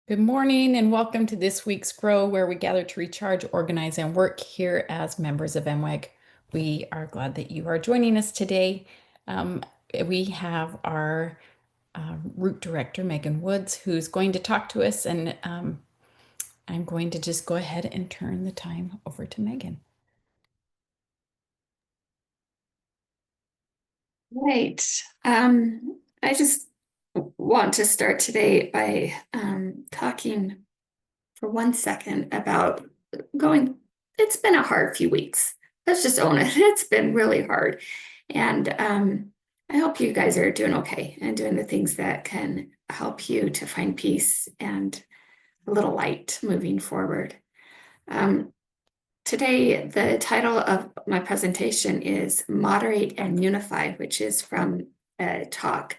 Good morning and welcome to this week's Grow, where we gather to recharge, organize, and work here as members of MWEG. We are glad that you are joining us today. Um, we have our root director, Megan Woods, who's going to talk to us, and I'm going to just go ahead and turn the time over to Megan. Right. I just want to start today by talking for 1 second about going. It's been a hard few weeks. Let's just own it. It's been really hard. And I hope you guys are doing okay and doing the things that can help you to find peace and a little light moving forward. Today, the title of my presentation is Moderate and Unify, which is from a talk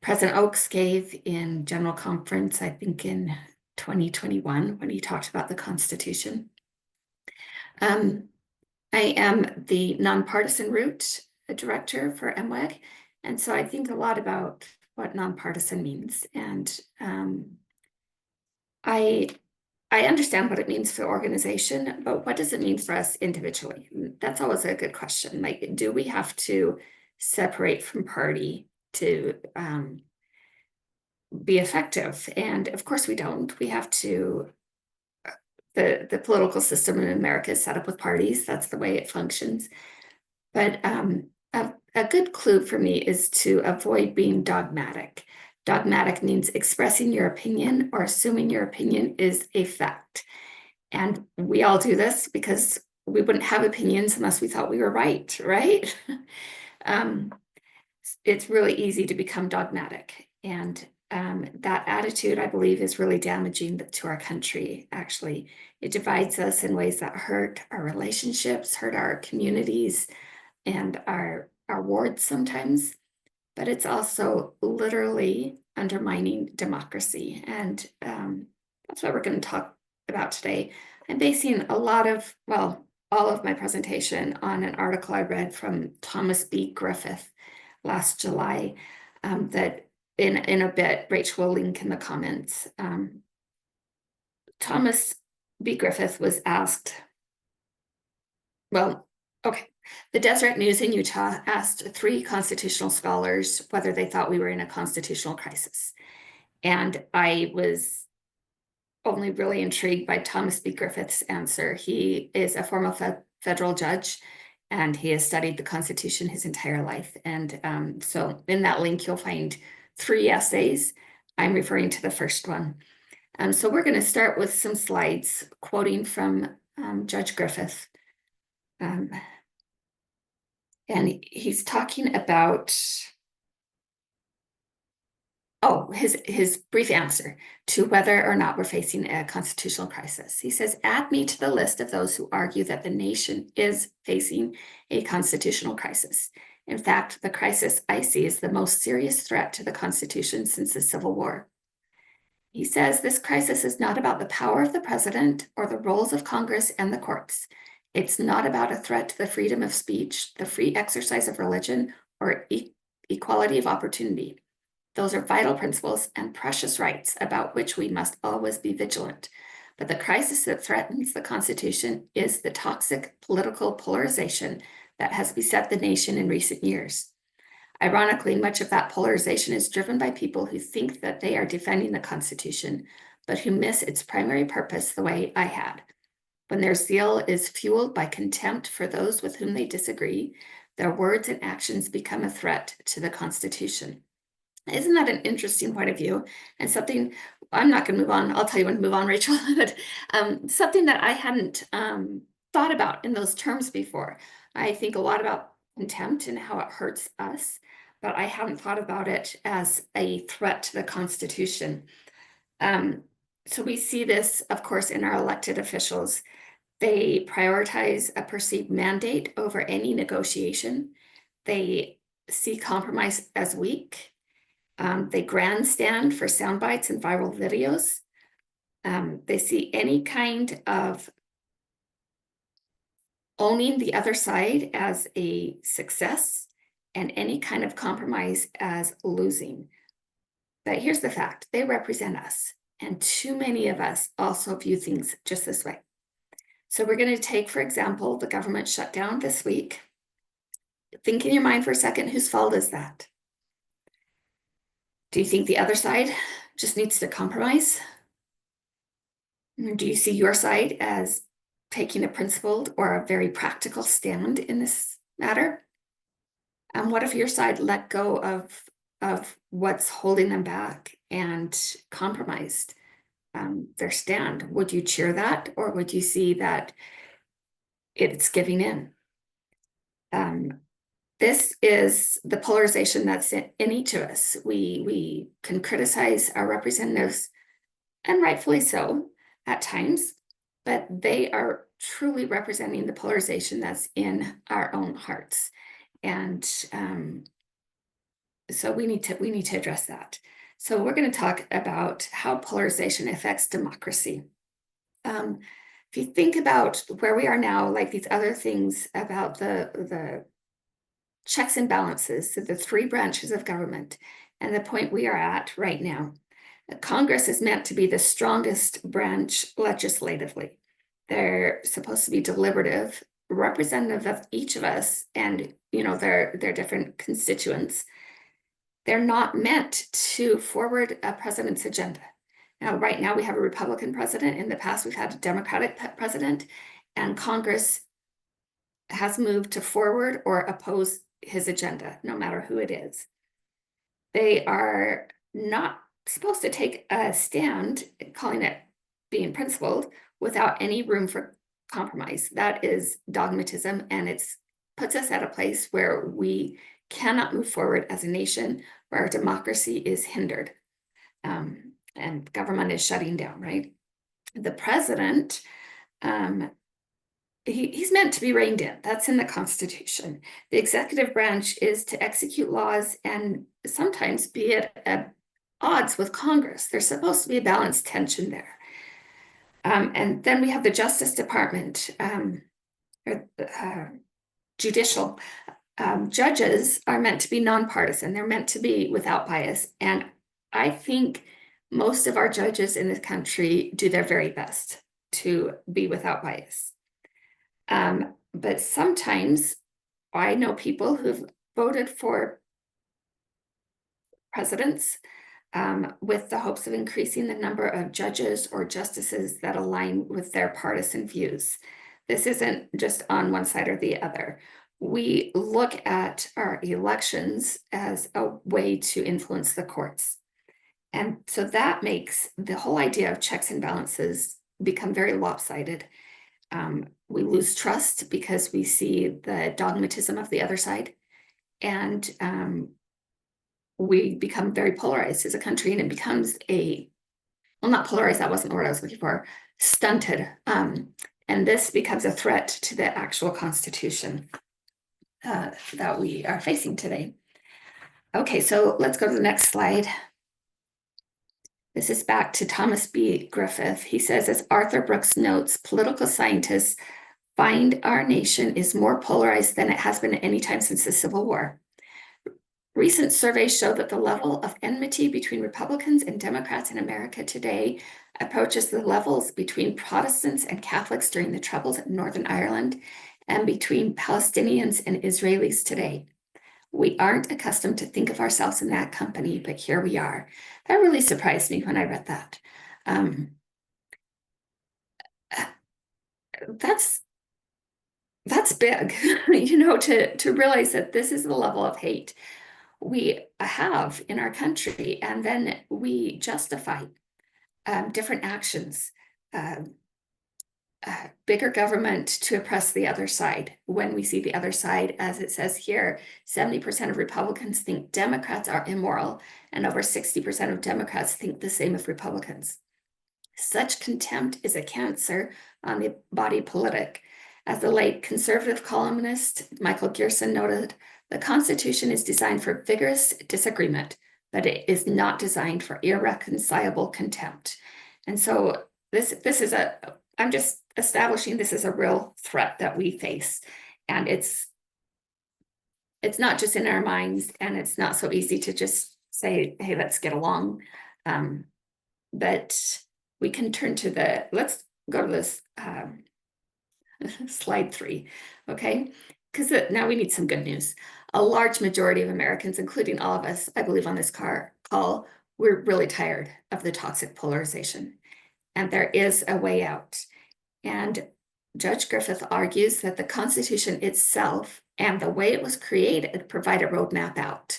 President Oaks gave in General Conference, I think in 2021, when he talked about the Constitution. I am the nonpartisan route director for MWEG, and so I think a lot about what nonpartisan means. And I understand what it means for the organization, but what does it mean for us individually? That's always a good question. Like, do we have to separate from party to be effective? And of course we don't. We have to, the political system in America is set up with parties. That's the way it functions. But a good clue for me is to avoid being dogmatic. Dogmatic means expressing your opinion or assuming your opinion is a fact. And we all do this because we wouldn't have opinions unless we thought we were right, right? It's really easy to become dogmatic. And that attitude, I believe, is really damaging to our country, actually. It divides us in ways that hurt our relationships, hurt our communities, and our wards sometimes. But it's also literally undermining democracy. And that's what we're going to talk about today. I'm basing a lot of, well, all of my presentation on an article I read from Thomas B. Griffith last July that in a bit, Rachel will link in the comments. Thomas B. Griffith was asked, well, okay. The Deseret News in Utah asked 3 constitutional scholars whether they thought we were in a constitutional crisis. And I was only really intrigued by Thomas B. Griffith's answer. He is a former federal judge, and he has studied the Constitution his entire life. And so in that link, you'll find 3 essays. I'm referring to the first one. So we're going to start with some slides quoting from Judge Griffith. And he's talking about, his brief answer to whether or not we're facing a constitutional crisis. He says, add me to the list of those who argue that the nation is facing a constitutional crisis. In fact, the crisis I see is the most serious threat to the Constitution since the Civil War. He says this crisis is not about the power of the president or the roles of Congress and the courts. It's not about a threat to the freedom of speech, the free exercise of religion, or equality of opportunity. Those are vital principles and precious rights about which we must always be vigilant. But the crisis that threatens the Constitution is the toxic political polarization that has beset the nation in recent years. Ironically, much of that polarization is driven by people who think that they are defending the Constitution, but who miss its primary purpose the way I had. When their zeal is fueled by contempt for those with whom they disagree, their words and actions become a threat to the Constitution. Isn't that an interesting point of view? And something, I'm not going to move on. I'll tell you when to move on, Rachel. But something that I hadn't thought about in those terms before. I think a lot about contempt and how it hurts us, but I hadn't thought about it as a threat to the Constitution. So we see this, of course, in our elected officials. They prioritize a perceived mandate over any negotiation. They see compromise as weak. They grandstand for sound bites and viral videos. They see any kind of owning the other side as a success and any kind of compromise as losing. But here's the fact, they represent us. And too many of us also view things just this way. So we're going to take, for example, the government shutdown this week. Think in your mind for a second, whose fault is that? Do you think the other side just needs to compromise? Do you see your side as taking a principled or a very practical stand in this matter? And what if your side let go of what's holding them back and compromised their stand? Would you cheer that, or would you see that it's giving in? This is the polarization that's in each of us. We can criticize our representatives, and rightfully so at times, but they are truly representing the polarization that's in our own hearts. And so we need to address that. So we're going to talk about how polarization affects democracy. If you think about where we are now, like these other things about the checks and balances, so the three branches of government, and the point we are at right now, Congress is meant to be the strongest branch legislatively. They're supposed to be deliberative, representative of each of us, and their different constituents. They're not meant to forward a president's agenda. Now, right now we have a Republican president. In the past, we've had a Democratic president, and Congress has moved to forward or oppose his agenda, no matter who it is. They are not supposed to take a stand, calling it being principled, without any room for compromise. That is dogmatism, and it puts us at a place where we cannot move forward as a nation, where our democracy is hindered, and government is shutting down, right? The president, he's meant to be reined in. That's in the Constitution. The executive branch is to execute laws and sometimes be at odds with Congress. There's supposed to be a balanced tension there. And then we have the Justice Department, judicial. Judges are meant to be nonpartisan. They're meant to be without bias. And I think most of our judges in this country do their very best to be without bias. But sometimes I know people who've voted for presidents with the hopes of increasing the number of judges or justices that align with their partisan views. This isn't just on one side or the other. We look at our elections as a way to influence the courts. And so that makes the whole idea of checks and balances become very lopsided. We lose trust because we see the dogmatism of the other side, and we become very polarized as a country, and it becomes well, not polarized, that wasn't the word I was looking for, stunted. And this becomes a threat to the actual Constitution that we are facing today. Okay, so let's go to the next slide. This is back to Thomas B. Griffith. He says, as Arthur Brooks notes, political scientists find our nation is more polarized than it has been at any time since the Civil War. Recent surveys show that the level of enmity between Republicans and Democrats in America today approaches the levels between Protestants and Catholics during the Troubles in Northern Ireland and between Palestinians and Israelis today. We aren't accustomed to think of ourselves in that company, but here we are. That really surprised me when I read that. That's big, to realize that this is the level of hate we have in our country, and then we justify different actions, bigger government to oppress the other side. When we see the other side, as it says here, 70% of Republicans think Democrats are immoral, and over 60% of Democrats think the same of Republicans. Such contempt is a cancer on the body politic. As the late conservative columnist Michael Gerson noted, the Constitution is designed for vigorous disagreement, but it is not designed for irreconcilable contempt. And so this is I'm just establishing this is a real threat that we face. And it's not just in our minds, and it's not so easy to just say, hey, let's get along. But we can turn to let's go to this slide 3, okay? Because now we need some good news. A large majority of Americans, including all of us, I believe on this call, we're really tired of the toxic polarization. And there is a way out. And Judge Griffith argues that the Constitution itself and the way it was created provide a roadmap out.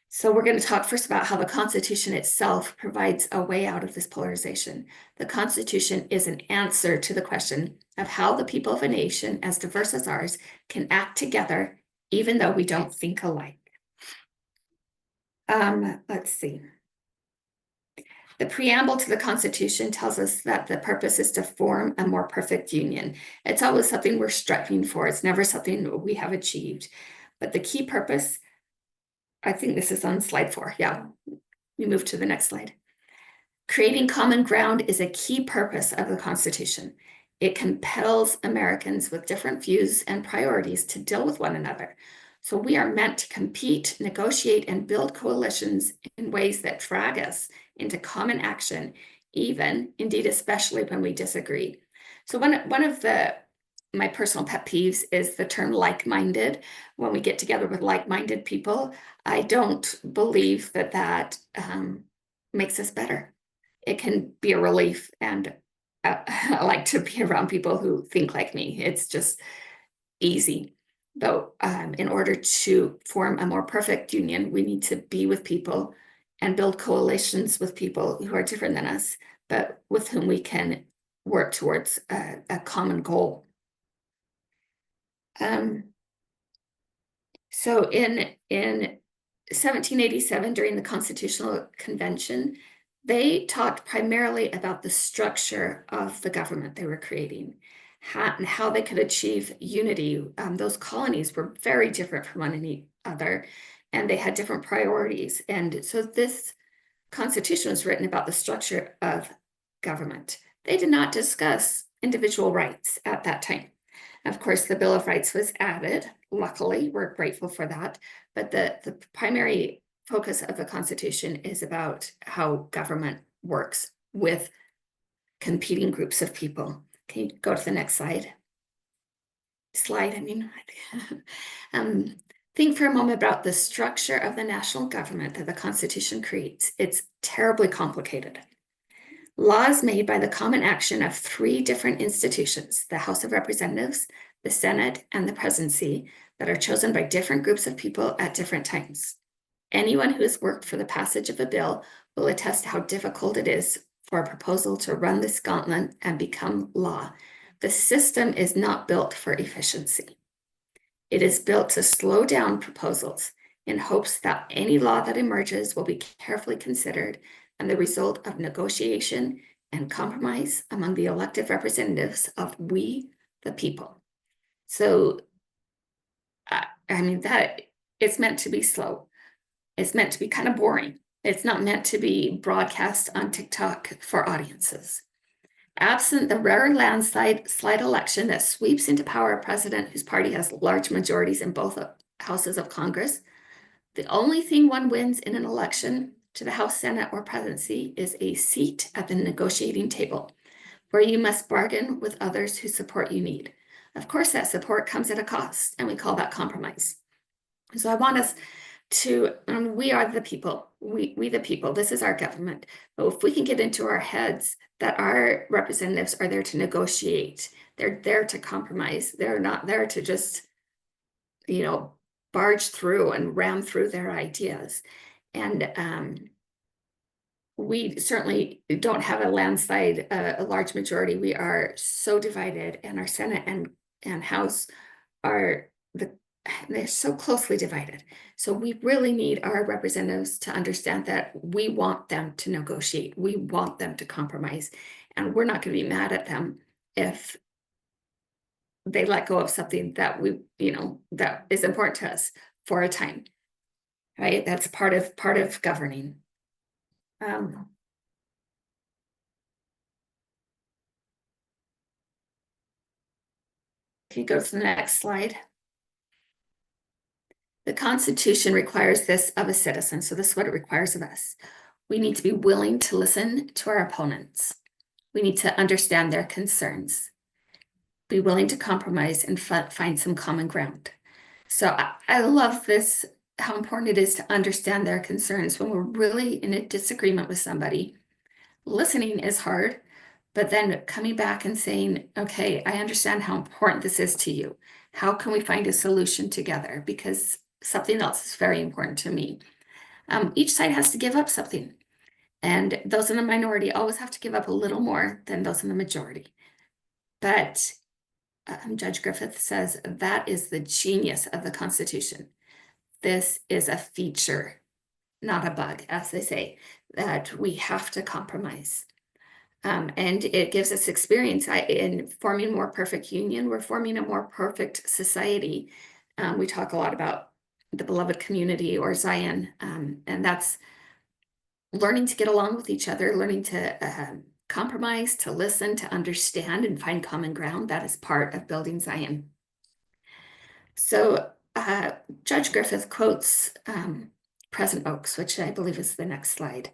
So we're going to talk first about how the Constitution itself provides a way out of this polarization. The Constitution is an answer to the question of how the people of a nation as diverse as ours can act together, even though we don't think alike. Let's see. The preamble to the Constitution tells us that the purpose is to form a more perfect union. It's always something we're striving for. It's never something we have achieved. But the key purpose, I think this is on slide 4. Yeah, we move to the next slide. Creating common ground is a key purpose of the Constitution. It compels Americans with different views and priorities to deal with one another. So we are meant to compete, negotiate, and build coalitions in ways that drag us into common action, even, indeed, especially when we disagree. So one of my personal pet peeves is the term like-minded. When we get together with like-minded people, I don't believe that makes us better. It can be a relief, and I like to be around people who think like me. It's just easy. Though, in order to form a more perfect union, we need to be with people and build coalitions with people who are different than us, but with whom we can work towards a common goal. So in 1787, during the Constitutional Convention, they talked primarily about the structure of the government they were creating, and how they could achieve unity. Those colonies were very different from one another, and they had different priorities. And so this Constitution was written about the structure of government. They did not discuss individual rights at that time. Of course, the Bill of Rights was added. Luckily, we're grateful for that. But the primary focus of the Constitution is about how government works with competing groups of people. Can you go to the next slide? Think for a moment about the structure of the national government that the Constitution creates. It's terribly complicated. Laws made by the common action of 3 different institutions, the House of Representatives, the Senate, and the presidency, that are chosen by different groups of people at different times. Anyone who has worked for the passage of a bill will attest how difficult it is for a proposal to run this gauntlet and become law. The system is not built for efficiency. It is built to slow down proposals in hopes that any law that emerges will be carefully considered and the result of negotiation and compromise among the elected representatives of we, the people. So, that it's meant to be slow. It's meant to be kind of boring. It's not meant to be broadcast on TikTok for audiences. Absent the rare landslide election that sweeps into power a president whose party has large majorities in both houses of Congress, the only thing one wins in an election to the House, Senate, or presidency is a seat at the negotiating table, where you must bargain with others whose support you need. Of course, that support comes at a cost, and we call that compromise. So I want us to, we are the people, we the people, this is our government. But if we can get into our heads that our representatives are there to negotiate, they're there to compromise, they're not there to just, barge through and ram through their ideas. And we certainly don't have a landslide, a large majority. We are so divided, and our Senate and House they're so closely divided. So we really need our representatives to understand that we want them to negotiate. We want them to compromise. And we're not going to be mad at them if they let go of something that that is important to us for a time. Right? That's part of governing. Can you go to the next slide? The Constitution requires this of a citizen. So this is what it requires of us. We need to be willing to listen to our opponents. We need to understand their concerns, be willing to compromise and find some common ground. So I love this, how important it is to understand their concerns when we're really in a disagreement with somebody. Listening is hard, but then coming back and saying, okay, I understand how important this is to you. How can we find a solution together? Because something else is very important to me. Each side has to give up something. And those in the minority always have to give up a little more than those in the majority. But Judge Griffith says that is the genius of the Constitution. This is a feature, not a bug, as they say, that we have to compromise. And it gives us experience in forming a more perfect union. We're forming a more perfect society. We talk a lot about the beloved community or Zion, and that's learning to get along with each other, learning to compromise, to listen, to understand, and find common ground. That is part of building Zion. So Judge Griffith quotes President Oaks, which I believe is the next slide.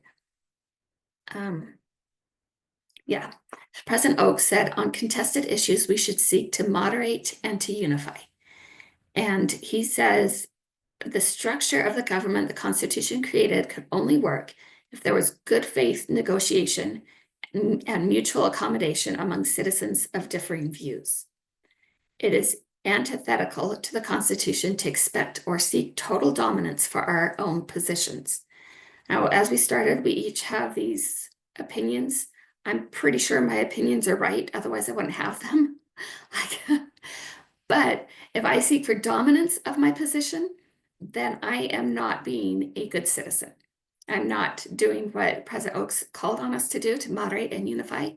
Yeah, President Oaks said, on contested issues, we should seek to moderate and to unify. And he says, the structure of the government the Constitution created could only work if there was good faith negotiation and mutual accommodation among citizens of differing views. It is antithetical to the Constitution to expect or seek total dominance for our own positions. Now, as we started, we each have these opinions. I'm pretty sure my opinions are right, otherwise I wouldn't have them. But if I seek for dominance of my position, then I am not being a good citizen. I'm not doing what President Oaks called on us to do, to moderate and unify.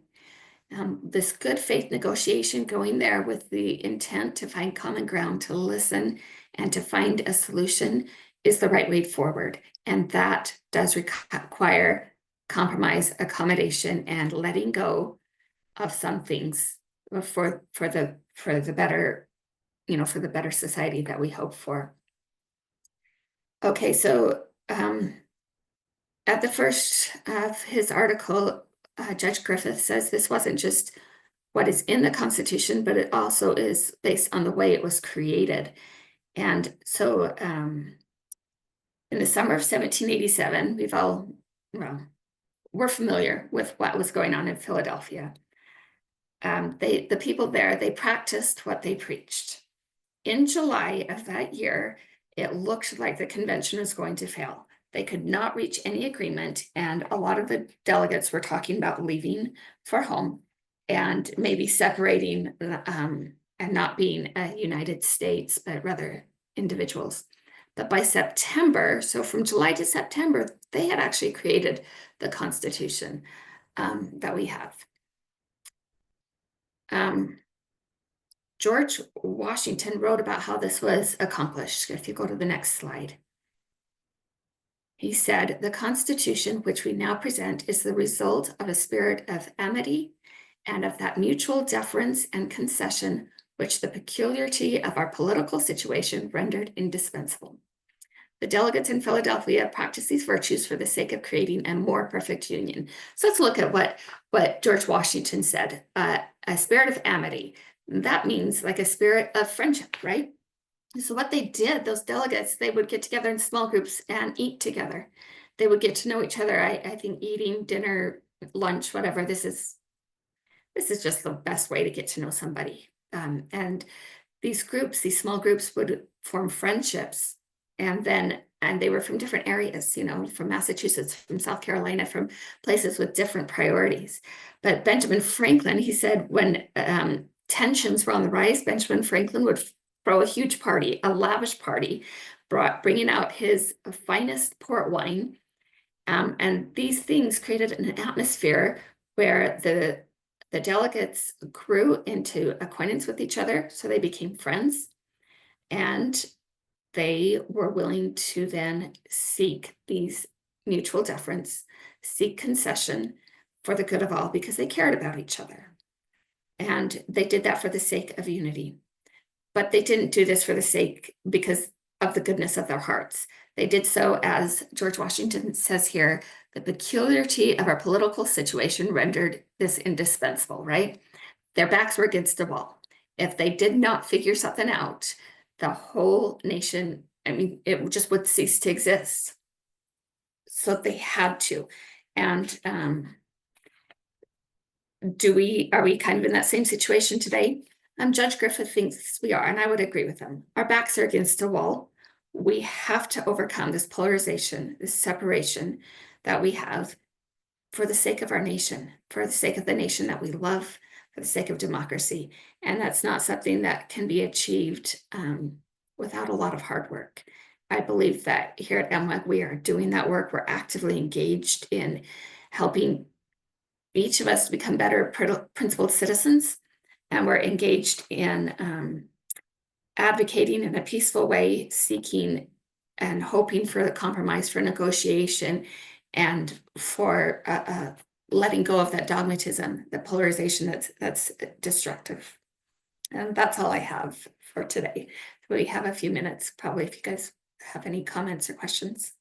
This good faith negotiation, going there with the intent to find common ground, to listen and to find a solution, is the right way forward. And that does require compromise, accommodation, and letting go of some things for the better, for the better society that we hope for. Okay, so at the first of his article, Judge Griffith says this wasn't just what is in the Constitution, but it also is based on the way it was created. And so in the summer of 1787, we're familiar with what was going on in Philadelphia. The people there, they practiced what they preached. In July of that year, it looked like the convention was going to fail. They could not reach any agreement, and a lot of the delegates were talking about leaving for home and maybe separating and not being a United States, but rather individuals. But by September, so from July to September, they had actually created the Constitution that we have. George Washington wrote about how this was accomplished. If you go to the next slide. He said, the Constitution which we now present is the result of a spirit of amity and of that mutual deference and concession which the peculiarity of our political situation rendered indispensable. The delegates in Philadelphia practiced these virtues for the sake of creating a more perfect union. So let's look at what George Washington said, a spirit of amity. That means like a spirit of friendship, right? So what they did, those delegates, they would get together in small groups and eat together. They would get to know each other. I think eating dinner, lunch, whatever, this is just the best way to get to know somebody. And these groups, these small groups would form friendships, and they were from different areas, from Massachusetts, from South Carolina, from places with different priorities. But Benjamin Franklin, he said, when tensions were on the rise, Benjamin Franklin would throw a huge party, a lavish party, bringing out his finest port wine. And these things created an atmosphere where the delegates grew into acquaintance with each other, so they became friends. And they were willing to then seek these mutual deference, seek concession for the good of all, because they cared about each other. And they did that for the sake of unity. But they didn't do this for the sake because of the goodness of their hearts. They did so, as George Washington says here, The peculiarity of our political situation rendered this indispensable, right? Their backs were against the wall. If they did not figure something out, the whole nation, I mean, it just would cease to exist. So they had to. And are we kind of in that same situation today? Judge Griffith thinks we are, and I would agree with him. Our backs are against a wall. We have to overcome this polarization, this separation that we have for the sake of our nation, for the sake of the nation that we love, for the sake of democracy. And that's not something that can be achieved without a lot of hard work. I believe that here at MWEG, we are doing that work. We're actively engaged in helping each of us to become better principled citizens. And we're engaged in advocating in a peaceful way, seeking and hoping for the compromise, for negotiation, and for letting go of that dogmatism, the polarization that's destructive. And that's all I have for today. We have a few minutes, probably, if you guys have any comments or questions.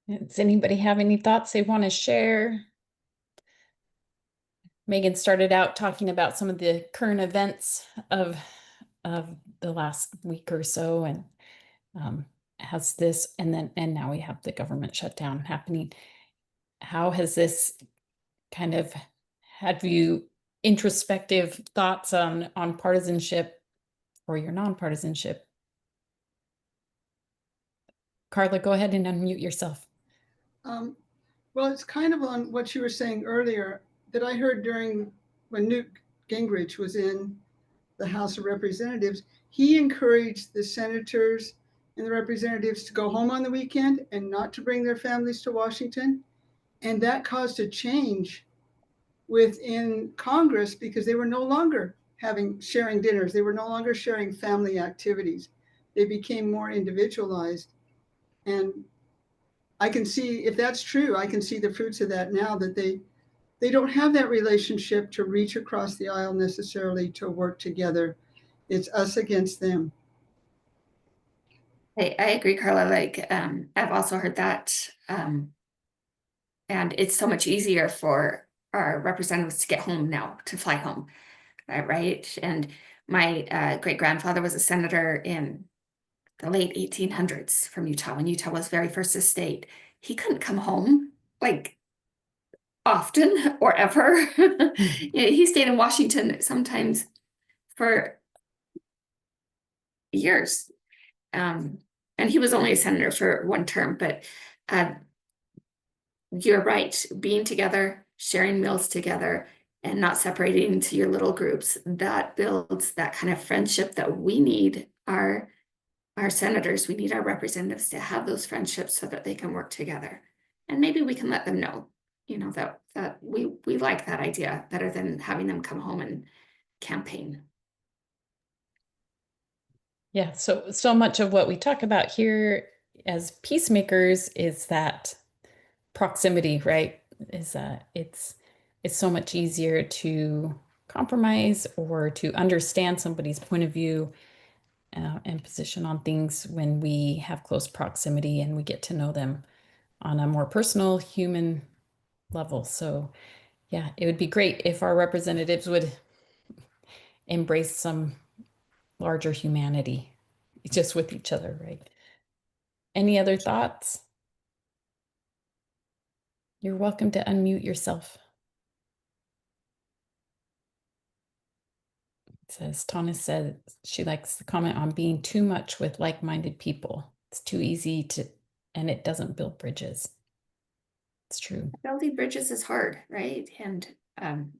Does anybody have any thoughts they want to share? Megan started out talking about some of the current events of the last week or so, and has this, and now we have the government shutdown happening. How has this kind of had you introspective thoughts on partisanship or your nonpartisanship? Carla, go ahead and unmute yourself. Well, it's kind of on what you were saying earlier that I heard during when Newt Gingrich was in the House of Representatives. He encouraged the senators and the representatives to go home on the weekend and not to bring their families to Washington. And that caused a change within Congress because they were no longer sharing dinners. They were no longer sharing family activities. They became more individualized. And I can see, if that's true, I can see the fruits of that now, that they don't have that relationship to reach across the aisle necessarily to work together. It's us against them. I agree, Carla. Like, I've also heard that, and it's so much easier for our representatives to get home now, to fly home, right? And my great-grandfather was a senator in the late 1800s from Utah, when Utah was very first a state. He couldn't come home like often or ever. He stayed in Washington sometimes for years. And he was only a senator for one term, but you're right. Being together, sharing meals together, and not separating into your little groups, that builds that kind of friendship that we need our senators, we need our representatives to have those friendships so that they can work together. And maybe we can let them know, that we like that idea better than having them come home and campaign. Yeah, so much of what we talk about here as peacemakers is that proximity, right? It's so much easier to compromise or to understand somebody's point of view and position on things when we have close proximity and we get to know them on a more personal human level. So yeah, it would be great if our representatives would embrace some larger humanity just with each other, right? Any other thoughts? You're welcome to unmute yourself. It says, Tana said she likes the comment on being too much with like-minded people. It's too easy to, and it doesn't build bridges. It's true. Building bridges is hard, right? And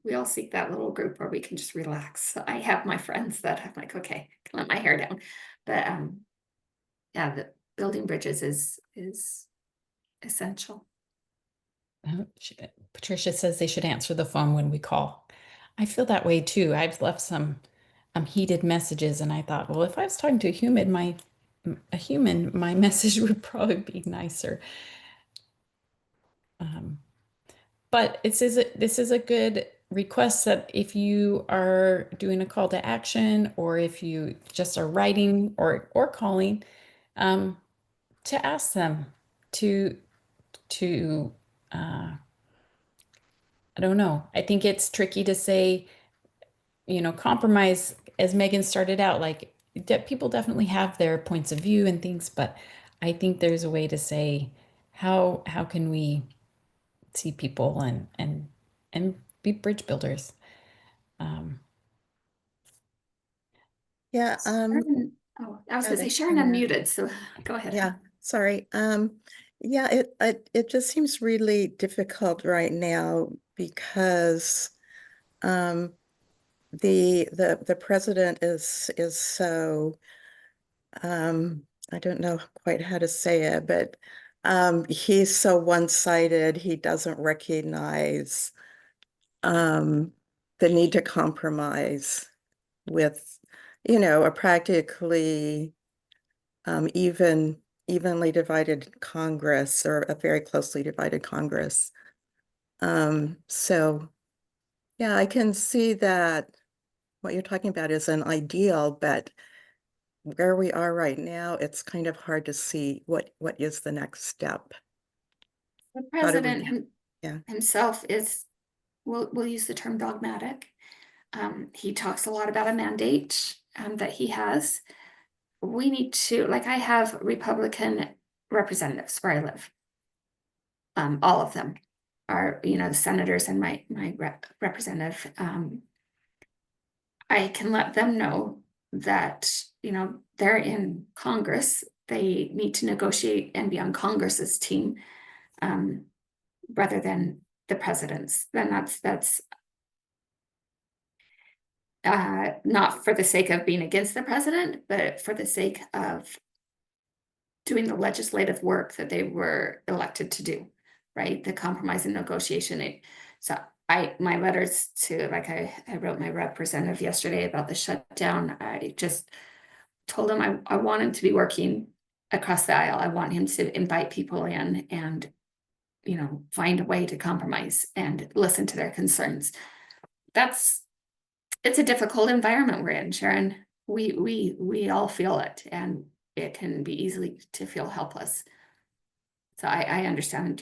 we all seek that little group where we can just relax. So I have my friends that I'm like, okay, can let my hair down. But yeah, the building bridges is essential. Patricia says they should answer the phone when we call. I feel that way too. I've left some heated messages, and I thought, well, if I was talking to a human, my message would probably be nicer. But this is a good request that if you are doing a call to action, or if you just are writing or calling, to ask them to I don't know. I think it's tricky to say, compromise, as Megan started out, like people definitely have their points of view and things, but I think there's a way to say, how can we see people and be bridge builders? Um, Yeah, Oh, I was Go gonna say ahead, Sharon Anna. unmuted, so go ahead. yeah, sorry. Yeah, it just seems really difficult right now because the president is so I don't know quite how to say it, but he's so one-sided. He doesn't recognize the need to compromise with, a practically evenly divided Congress, or a very closely divided Congress. So yeah, I can see that what you're talking about is an ideal, but where we are right now, it's kind of hard to see what is the next step. The How do we, president yeah, himself is, we'll use the term dogmatic. He talks a lot about a mandate that he has. We need to, like, I have Republican representatives where I live. All of them are, the senators and my representative. I can let them know that, they're in Congress. They need to negotiate and be on Congress's team, rather than the president's. Then that's not for the sake of being against the president, but for the sake of doing the legislative work that they were elected to do, right? The compromise and negotiation. So my letters to, like, I wrote my representative yesterday about the shutdown. I just told him I want him to be working across the aisle. I want him to invite people in and, find a way to compromise and listen to their concerns. It's a difficult environment we're in, Sharon. We all feel it, and it can be easily to feel helpless. So I understand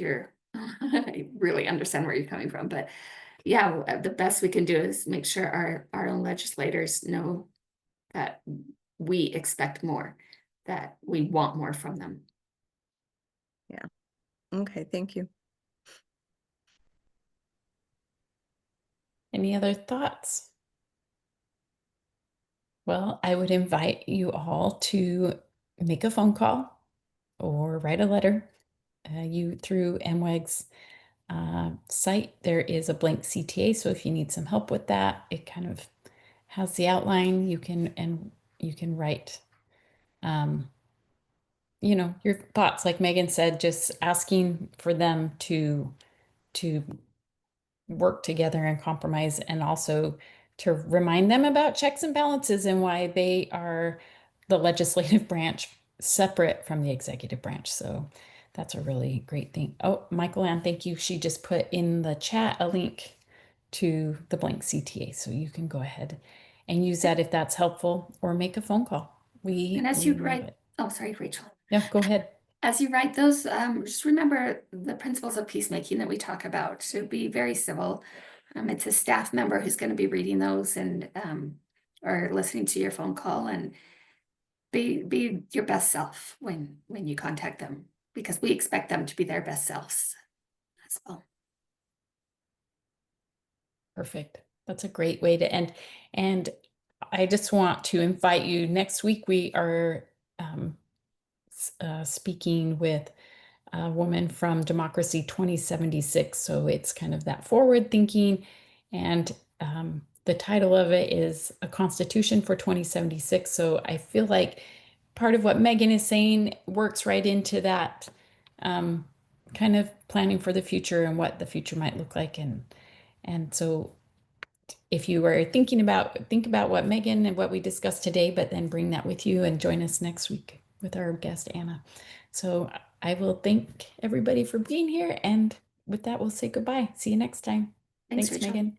I really understand where you're coming from, but yeah, the best we can do is make sure our own legislators know that we expect more, that we want more from them. yeah. Okay, thank you. any other thoughts? Well, I would invite you all to make a phone call or write a letter. You through MWEG's site, there is a blank CTA. So if you need some help with that, it kind of has the outline. You can write, your thoughts. Like Megan said, just asking for them to work together and compromise, and also to remind them about checks and balances and why they are the legislative branch separate from the executive branch. So that's a really great thing. Oh, Michael Ann, thank you. She just put in the chat a link to the blank CTA. So you can go ahead and use that if that's helpful, or make a phone call. And as We you love write, it. oh, sorry, Rachel. Yeah, go ahead. As you write those, just remember the principles of peacemaking that we talk about. So be very civil. It's a staff member who's going to be reading those and or listening to your phone call, and be your best self when you contact them, because we expect them to be their best selves as well. Perfect. That's a great way to end. And I just want to invite you, next week we are speaking with a woman from Democracy 2076. So it's kind of that forward thinking. And the title of it is A Constitution for 2076. So I feel like part of what Megan is saying works right into that, kind of planning for the future and what the future might look like. And so if you are think about what Megan and what we discussed today, but then bring that with you and join us next week with our guest, Anna. So I will thank everybody for being here. And with that, we'll say goodbye. See you next time. Thanks, Thanks, Rachel. Megan.